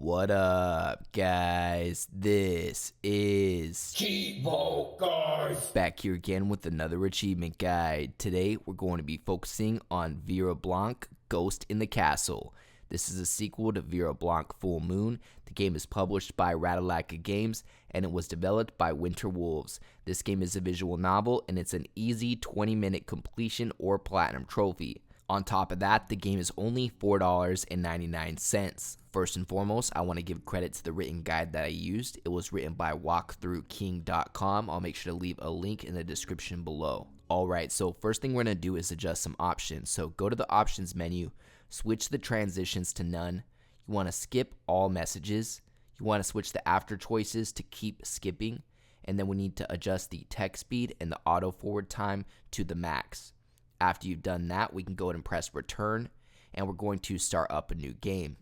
What up, guys? This is Cheevo, guys! back here again with another achievement guide. Today, we're going to be focusing on Vera Blanc, Ghost in the Castle. This is a sequel to Vera Blanc Full Moon. The game is published by Ratalaika Games, and it was developed by Winter Wolves. This game is a visual novel, and it's an easy 20-minute completion or platinum trophy. On top of that, the game is only $4.99. First and foremost, I want to give credit to the written guide that I used. It was written by walkthroughking.com. I'll make sure to leave a link in the description below. Alright, so first thing we're going to do is adjust some options. So go to the options menu, switch the transitions to none. You want to skip all messages. You want to switch the after choices to keep skipping. And then we need to adjust the text speed and the auto forward time to the max. After you've done that, we can go ahead and press return, and we're going to start up a new game.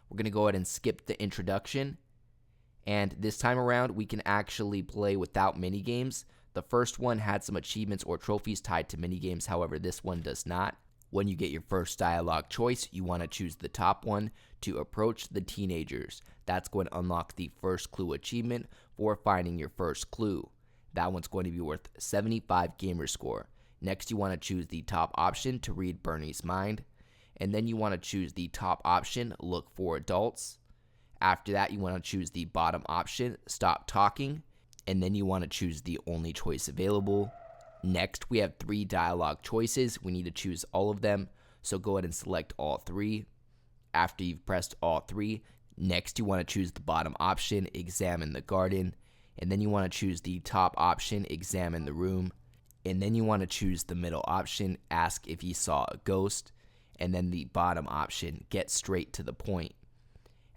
We're going to go ahead and skip the introduction, and this time around, we can actually play without minigames. The first one had some achievements or trophies tied to minigames, however, this one does not. When you get your first dialogue choice, you want to choose the top one to approach the teenagers. That's going to unlock the first clue achievement for finding your first clue. That one's going to be worth 75 gamer score. Next, you want to choose the top option to read Bernie's mind. And then you want to choose the top option, look for adults. After that, you want to choose the bottom option, stop talking. And then you want to choose the only choice available. Next, we have 3 dialogue choices. We need to choose all of them. So go ahead and select all 3. After you've pressed all 3, next you want to choose the bottom option, examine the garden. And then you want to choose the top option, examine the room. And then you want to choose the middle option, ask if he saw a ghost, and then the bottom option, get straight to the point.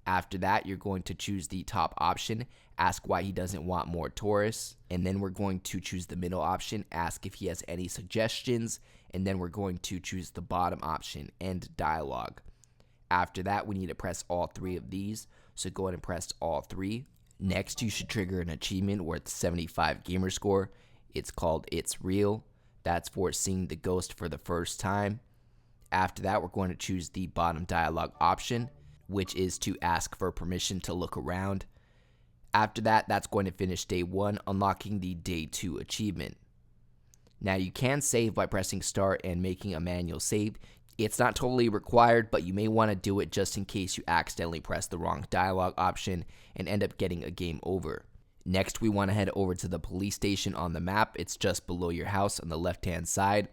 After that, you're going to choose the top option, ask why he doesn't want more tourists, and then we're going to choose the middle option, ask if he has any suggestions, and then we're going to choose the bottom option, end dialogue. After that, we need to press all 3 of these, so go ahead and press all 3. Next, you should trigger an achievement worth 75 gamer score. It's called It's Real. That's for seeing the ghost for the first time. After that, we're going to choose the bottom dialogue option, which is to ask for permission to look around. After that, that's going to finish day 1, unlocking the day 2 achievement. Now, you can save by pressing start and making a manual save. It's not totally required, but you may want to do it just in case you accidentally press the wrong dialogue option and end up getting a game over. Next, we want to head over to the police station on the map. It's just below your house on the left-hand side.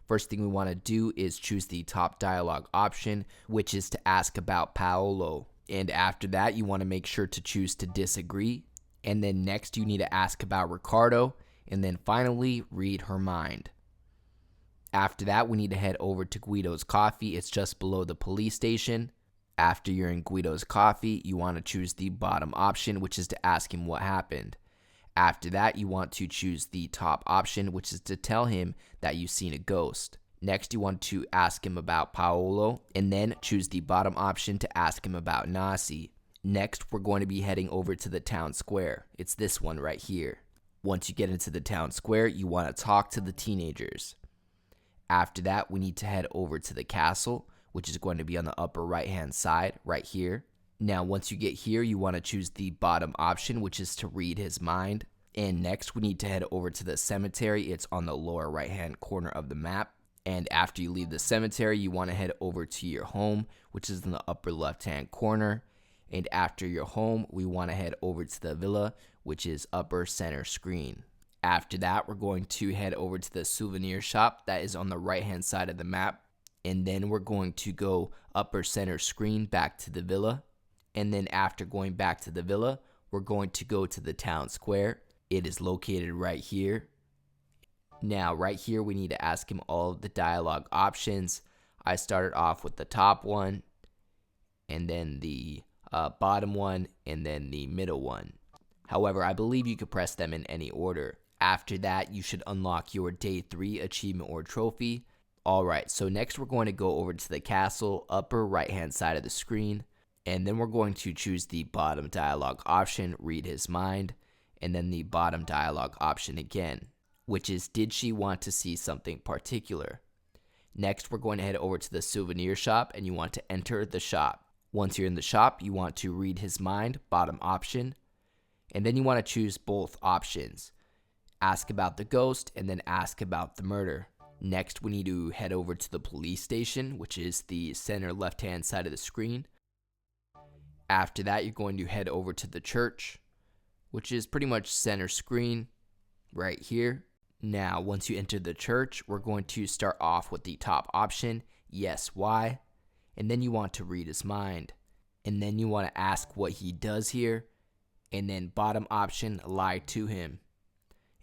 First thing we want to do is choose the top dialogue option, which is to ask about Paolo. And after that, you want to make sure to choose to disagree. And then next, you need to ask about Ricardo. And then finally, read her mind. After that, we need to head over to Guido's Coffee. It's just below the police station. After you're in Guido's Coffee, you want to choose the bottom option, which is to ask him what happened. After that, you want to choose the top option, which is to tell him that you've seen a ghost. Next, you want to ask him about Paolo, and then choose the bottom option to ask him about Nasi. Next, we're going to be heading over to the town square. It's this one right here. Once you get into the town square, you want to talk to the teenagers. After that, we need to head over to the castle, which is going to be on the upper right-hand side, right here. Now, once you get here, you want to choose the bottom option, which is to read his mind. And next, we need to head over to the cemetery. It's on the lower right-hand corner of the map. And after you leave the cemetery, you want to head over to your home, which is in the upper left-hand corner. And after your home, we want to head over to the villa, which is upper center screen. After that, we're going to head over to the souvenir shop that is on the right-hand side of the map. And then we're going to go upper center screen back to the villa. And then after going back to the villa, we're going to go to the town square. It is located right here. Now, right here, we need to ask him all of the dialogue options. I started off with the top one, and then the bottom one, and then the middle one. However, I believe you could press them in any order. After that, you should unlock your day 3 achievement or trophy. Alright, so next we're going to go over to the castle, upper right hand side of the screen, and then we're going to choose the bottom dialogue option, read his mind, and then the bottom dialogue option again, which is did she want to see something particular. Next, we're going to head over to the souvenir shop, and you want to enter the shop. Once you're in the shop, you want to read his mind, bottom option, and then you want to choose both options. Ask about the ghost and then ask about the murder. Next, we need to head over to the police station, which is the center left-hand side of the screen. After that, you're going to head over to the church, which is pretty much center screen right here. Now, once you enter the church, we're going to start off with the top option, yes, why, and then you want to read his mind. And then you want to ask what he does here, and then bottom option, lie to him.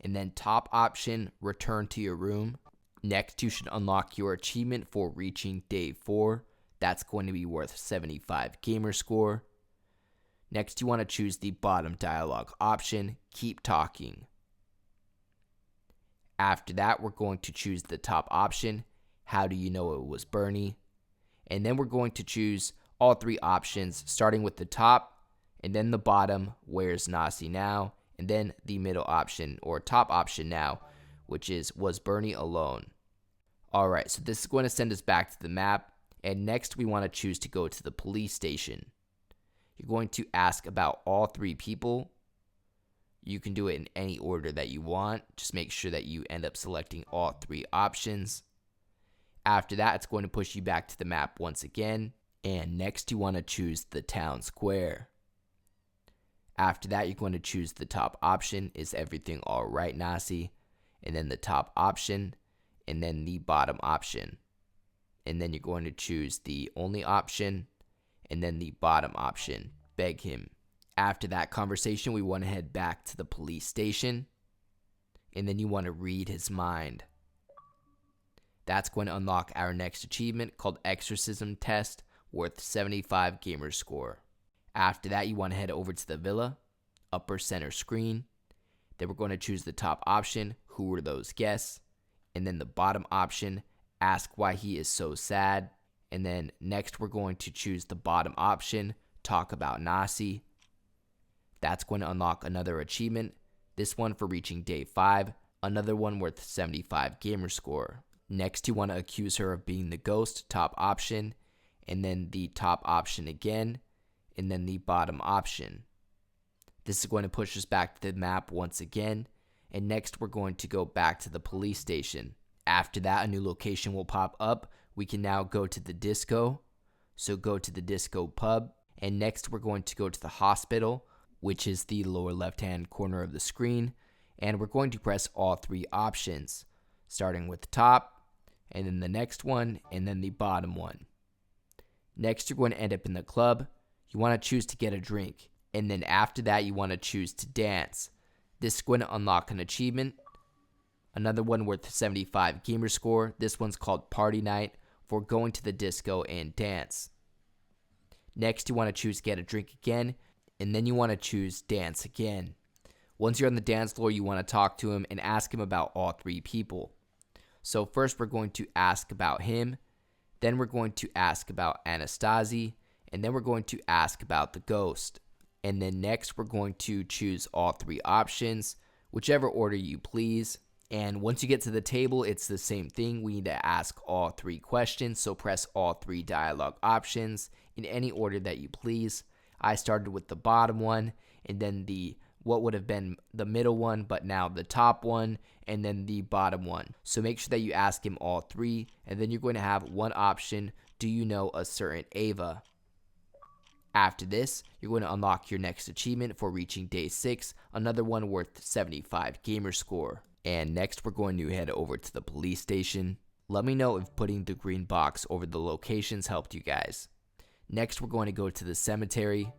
And then top option, return to your room. Next, you should unlock your achievement for reaching day 4. That's going to be worth 75 gamer score. Next, you want to choose the bottom dialogue option, keep talking. After that, we're going to choose the top option, how do you know it was Bernie? And then we're going to choose all 3 options, starting with the top, and then the bottom, where's Nasi now? And then the middle option, or top option now, which is, was Bernie alone? Alright, so this is going to send us back to the map, and next we want to choose to go to the police station. You're going to ask about all 3 people. You can do it in any order that you want. Just make sure that you end up selecting all 3 options. After that, it's going to push you back to the map once again. And next, you want to choose the town square. After that, you're going to choose the top option, is everything alright, Nasi? And then the top option, and then the bottom option. And then you're going to choose the only option, and then the bottom option, beg him. After that conversation, we want to head back to the police station, and then you want to read his mind. That's going to unlock our next achievement called Exorcism Test, worth 75 gamer score. After that, you want to head over to the villa, upper center screen. Then we're going to choose the top option, who were those guests? And then the bottom option, ask why he is so sad. And then next, we're going to choose the bottom option, talk about Nasi. That's going to unlock another achievement, this one for reaching day 5, another one worth 75 gamer score. Next, you want to accuse her of being the ghost, top option, and then the top option again, and then the bottom option. This is going to push us back to the map once again, and next we're going to go back to the police station. After that, a new location will pop up. We can now go to the disco, so go to the disco pub, and next we're going to go to the hospital, which is the lower left-hand corner of the screen, and we're going to press all 3 options, starting with the top, and then the next one, and then the bottom one. Next, you're going to end up in the club. You want to choose to get a drink, and then after that, you want to choose to dance. This is going to unlock an achievement, another one worth 75 gamer score. This one's called Party Night, for going to the disco and dance. Next, you want to choose get a drink again, and then you want to choose dance again. Once you're on the dance floor, you want to talk to him and ask him about all 3 people. So first we're going to ask about him, then we're going to ask about Anastasi, and then we're going to ask about the ghost. And then next we're going to choose all 3 options, whichever order you please. And once you get to the table, it's the same thing. We need to ask all 3 questions, so press all 3 dialogue options in any order that you please. I started with the bottom one, and then what would have been the middle one, but now the top one, and then the bottom one. So make sure that you ask him all 3, and then you're going to have one option, do you know a certain Ava? After this, you're going to unlock your next achievement for reaching day 6, another one worth 75 gamer score. And next, we're going to head over to the police station. Let me know if putting the green box over the locations helped you guys. Next, we're going to go to the cemetery,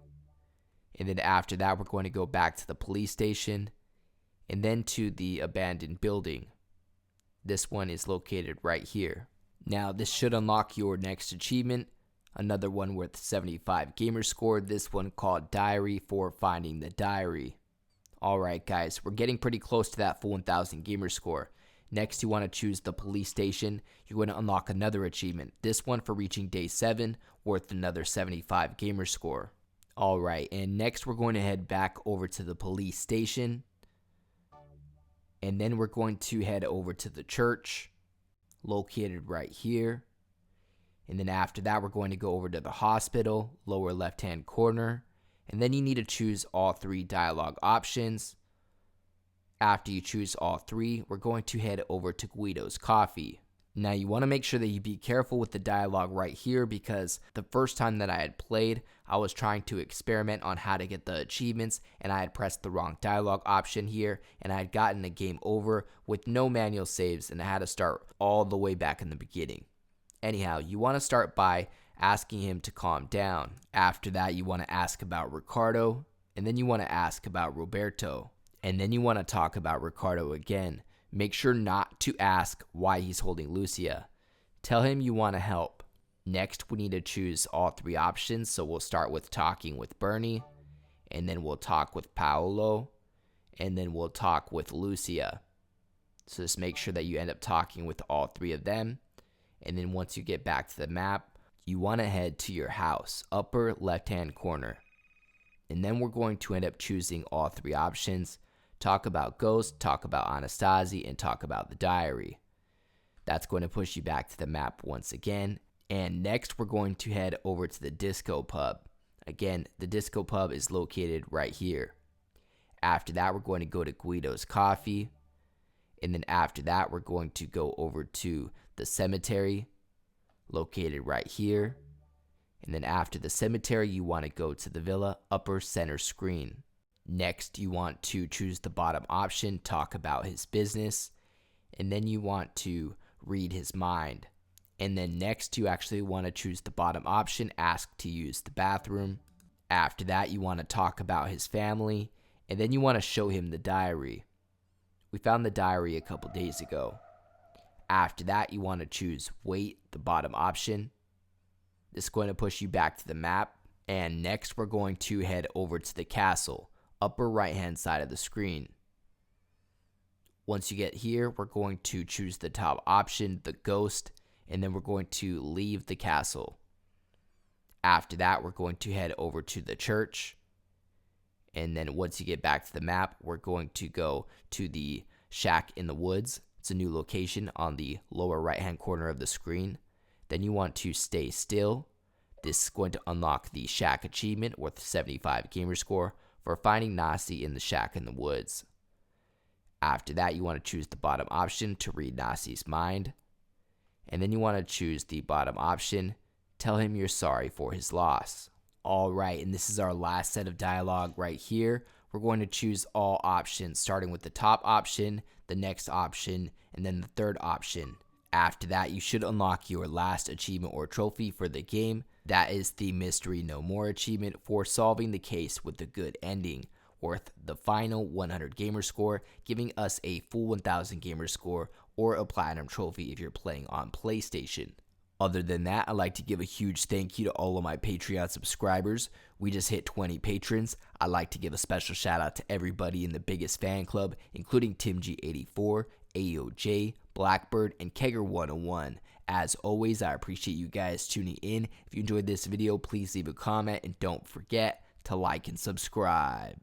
and then after that, we're going to go back to the police station, and then to the abandoned building. This one is located right here. Now, this should unlock your next achievement, another one worth 75 gamer score, this one called Diary for finding the diary. Alright guys, we're getting pretty close to that full 1000 gamer score. Next, you want to choose the police station. You're going to unlock another achievement. This one for reaching day 7, worth another 75 gamer score. Alright, and next we're going to head back over to the police station. And then we're going to head over to the church, located right here. And then after that, we're going to go over to the hospital, lower left-hand corner. And then you need to choose all 3 dialogue options. After you choose all 3, we're going to head over to Guido's Coffee. Now you want to make sure that you be careful with the dialogue right here, because the first time that I had played, I was trying to experiment on how to get the achievements, and I had pressed the wrong dialogue option here, and I had gotten the game over with no manual saves, and I had to start all the way back in the beginning. Anyhow, you want to start by asking him to calm down. After that, you want to ask about Ricardo, and then you want to ask about Roberto, and then you want to talk about Ricardo again. Make sure not to ask why he's holding Lucia. Tell him you want to help. Next, we need to choose all 3 options, so we'll start with talking with Bernie, and then we'll talk with Paolo, and then we'll talk with Lucia. So just make sure that you end up talking with all 3 of them, and then once you get back to the map, you want to head to your house, upper left-hand corner. And then we're going to end up choosing all 3 options. Talk about Ghost, talk about Anastasi, and talk about the diary. That's going to push you back to the map once again. And next, we're going to head over to the disco pub. Again, the disco pub is located right here. After that, we're going to go to Guido's Coffee. And then after that, we're going to go over to the cemetery, located right here. And then after the cemetery, you want to go to the villa, upper center screen. Next, you want to choose the bottom option, talk about his business, and then you want to read his mind. And then next, you actually want to choose the bottom option, ask to use the bathroom. After that, you want to talk about his family, and then you want to show him the diary. We found the diary a couple days ago. After that, you want to choose wait, the bottom option. This is going to push you back to the map. And next, we're going to head over to the castle, upper right hand side of the screen. Once you get here, we're going to choose the top option, the ghost, and then we're going to leave the castle. After that, we're going to head over to the church, and then once you get back to the map, we're going to go to the shack in the woods. It's a new location on the lower right hand corner of the screen. Then you want to stay still. This is going to unlock the shack achievement worth 75 gamer score for finding Nasi in the shack in the woods. After that, you want to choose the bottom option to read Nasi's mind. And then you want to choose the bottom option, tell him you're sorry for his loss. Alright, and this is our last set of dialogue right here. We're going to choose all options, starting with the top option, the next option, and then the third option. After that, you should unlock your last achievement or trophy for the game. That is the Mystery No More achievement for solving the case with a good ending, worth the final 100 gamer score, giving us a full 1000 gamer score or a platinum trophy if you're playing on PlayStation. Other than that, I'd like to give a huge thank you to all of my Patreon subscribers. We just hit 20 patrons. I'd like to give a special shout out to everybody in the biggest fan club, including TimG84, AOJ, Blackbird, and Kegger101. As always, I appreciate you guys tuning in. If you enjoyed this video, please leave a comment and don't forget to like and subscribe.